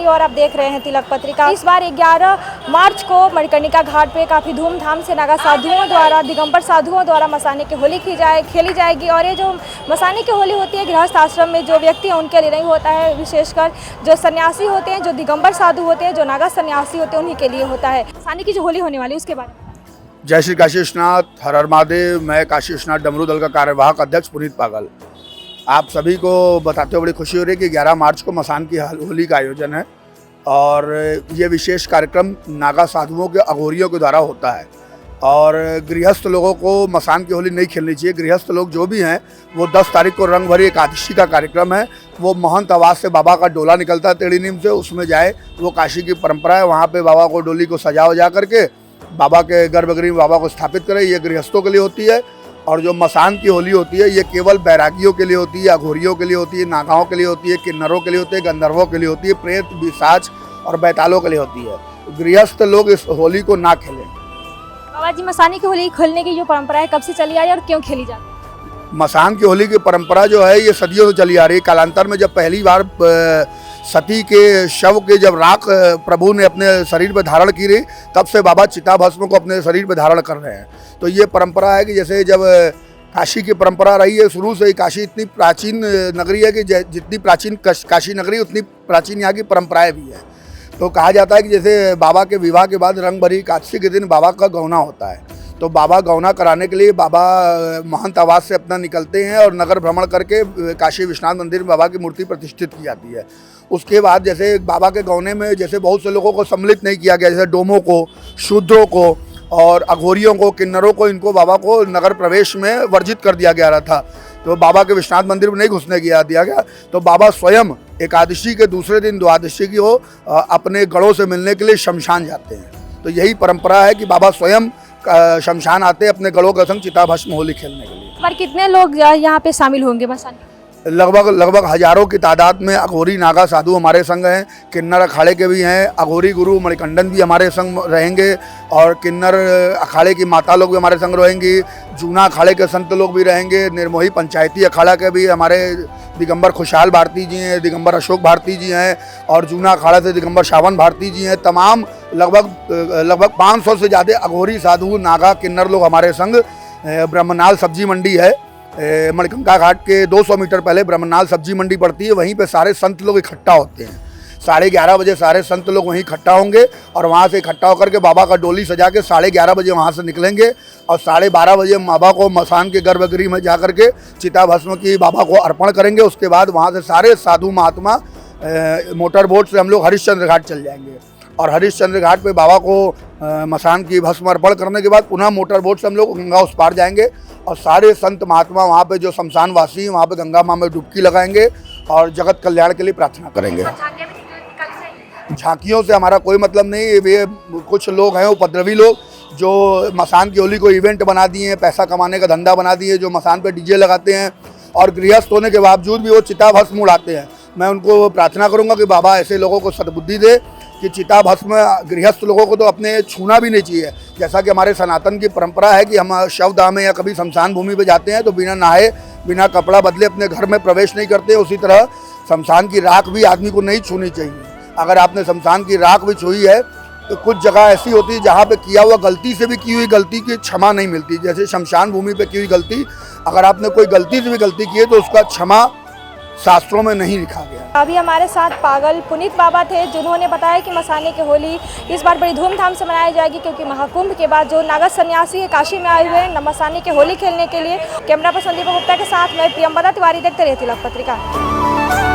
और आप देख रहे हैं तिलक पत्रिका। इस बार 11 मार्च को मणिकर्णिका घाट पे काफ़ी धूमधाम से नागा साधुओं द्वारा, दिगंबर साधुओं द्वारा मसाने की होली खेली जाएगी। और ये जो मसाने की होली होती है, गृहस्थ आश्रम में जो व्यक्ति हैं उनके लिए नहीं होता है, विशेषकर जो सन्यासी होते हैं, जो दिगंबर साधु होते हैं, जो नागा सन्यासी होते हैं, उन्हीं के लिए होता है। मसाने की जो होली होने वाली है उसके बारे में। जय श्री काशी विश्वनाथ, हर हर महादेव। मैं काशी विश्वनाथ डमरू दल का कार्यवाहक अध्यक्ष पुनीत पागल। आप सभी को बताते हुए बड़ी खुशी हो रही है कि 11 मार्च को मसान की होली का आयोजन है और ये विशेष कार्यक्रम नागा साधुओं के अघोरियों के द्वारा होता है। और गृहस्थ लोगों को मसान की होली नहीं खेलनी चाहिए। गृहस्थ लोग जो भी हैं वो 10 तारीख को रंग भरी एकादशी का कार्यक्रम है, वो महंत आवास से बाबा का डोला निकलता है टेढ़ी नीम से, उसमें जाए। वो काशी की परंपरा है, वहाँ पे बाबा को डोली को सजा वजा करके बाबा के गर्भगृह में बाबा को स्थापित करें। ये गृहस्थों के लिए होती है। और जो मसान की होली होती है ये केवल बैरागियों के लिए होती है, अघोरियों के लिए होती है, नागाओं के लिए होती है, किन्नरों के लिए होती है, गंधर्वों के लिए होती है, प्रेत, पिशाच और बैतालों के लिए होती है। गृहस्थ लोग इस होली को ना खेलें। बाबा जी, मसाने की होली खेलने की जो परंपरा है कब से चली आ रही है और क्यों खेली जाती है? मसान की होली की परंपरा जो है ये सदियों से चली आ रही है। कालांतर में जब पहली बार सती के शव के जब राख प्रभु ने अपने शरीर पर धारण की रही, तब से बाबा चिता भस्म को अपने शरीर पर धारण कर रहे हैं। तो ये परंपरा है कि जैसे जब काशी की परंपरा रही है शुरू से ही, काशी इतनी प्राचीन नगरी है कि जितनी प्राचीन काशी नगरी उतनी प्राचीन यहाँ की परंपराएं भी है। तो कहा जाता है कि जैसे बाबा के विवाह के बाद रंग भरी एकादशी के दिन बाबा का गौना होता है, तो बाबा गौना कराने के लिए बाबा महंत आवास से अपना निकलते हैं और नगर भ्रमण करके काशी विश्वनाथ मंदिर में बाबा की मूर्ति प्रतिष्ठित की जाती है। उसके बाद जैसे बाबा के गौने में जैसे बहुत से लोगों को सम्मिलित नहीं किया गया, जैसे डोमों को, शूद्रों को और अघोरियों को, किन्नरों को, इनको बाबा को नगर प्रवेश में वर्जित कर दिया गया था। तो बाबा के विश्वनाथ मंदिर में नहीं घुसने दिया गया। तो बाबा स्वयं एकादशी के दूसरे दिन द्वादशी की हो अपने गढ़ों से मिलने के लिए शमशान जाते हैं। तो यही परंपरा है कि बाबा स्वयं शमशान आते हैं अपने गढ़ों के संग चिता भस्म होली खेलने के लिए। पर कितने लोग यहाँ पे शामिल होंगे मसाने? लगभग हजारों की तादाद में अघोरी नागा साधु हमारे संग हैं। किन्नर अखाड़े के भी हैं, अघोरी गुरु मणिकंडन भी हमारे संग रहेंगे और किन्नर अखाड़े की माता लोग भी हमारे संग रहेंगी। जूना अखाड़े के संत लोग भी रहेंगे। निर्मोही पंचायती अखाड़ा के भी हमारे दिगंबर खुशहाल भारती जी हैं, दिगंबर अशोक भारती जी हैं और जूना अखाड़ा से दिगंबर शावन भारती जी हैं। तमाम लगभग 500 से ज़्यादा अघोरी साधु नागा किन्नर लोग हमारे संग। ब्रह्मनाल सब्जी मंडी है, मणिकर्णिका घाट के 200 मीटर पहले ब्रह्मनाल सब्जी मंडी पड़ती है, वहीं पे सारे संत लोग इकट्ठा होते हैं। 11:30 बजे सारे संत लोग वहीं इकट्ठा होंगे और वहाँ से इकट्ठा होकर के बाबा का डोली सजा के 11:30 बजे वहाँ से निकलेंगे और 12:30 बजे बाबा को मसान के गर्भगृह में जा करके चिता भस्म की बाबा को अर्पण करेंगे। उसके बाद वहाँ से सारे साधु महात्मा मोटर बोट से हम लोग हरिश्चंद्र घाट चल जाएंगे और हरिश्चंद्र घाट पे बाबा को मसान की भस्म अर्पण करने के बाद पुनः मोटर बोट से हम लोग गंगा उस पार जाएंगे और सारे संत महात्मा वहाँ पे जो शमशान वासी हैं वहाँ पे गंगा माँ में डुबकी लगाएंगे और जगत कल्याण के लिए प्रार्थना करेंगे। झांकियों से हमारा कोई मतलब नहीं। वे कुछ लोग हैं उपद्रवी लोग जो मसान की होली को इवेंट बना दिए हैं, पैसा कमाने का धंधा बना दिए, जो मसान पे डीजे लगाते हैं और गृहस्थ होने के बावजूद भी वो चिता भस्म उड़ाते हैं। मैं उनको प्रार्थना करूंगा कि बाबा ऐसे लोगों को सद्बुद्धि दे कि चिता भस्म गृहस्थ लोगों को तो अपने छूना भी नहीं चाहिए। जैसा कि हमारे सनातन की परंपरा है कि हम शवदाह में या कभी शमशान भूमि पे जाते हैं तो बिना नहाए, बिना कपड़ा बदले अपने घर में प्रवेश नहीं करते। उसी तरह शमशान की राख भी आदमी को नहीं छूनी चाहिए। अगर आपने शमशान की राख भी छुई है तो कुछ जगह ऐसी होती है जहाँ पे किया हुआ गलती से भी की हुई गलती की क्षमा नहीं मिलती। जैसे शमशान भूमि पे की हुई गलती, अगर आपने कोई गलती से भी गलती की है तो उसका क्षमा शास्त्रों में नहीं लिखा गया। अभी हमारे साथ पागल पुनीत बाबा थे जिन्होंने बताया कि मसाने की होली इस बार बड़ी धूमधाम से मनाई जाएगी क्योंकि महाकुंभ के बाद जो नागा सन्यासी है काशी में आए हुए हैं मसाने की होली खेलने के लिए। कैमरा पर्सन दीपक गुप्ता के साथ मैं प्रियंवदा तिवारी, देखते रहे तिलक पत्रिका।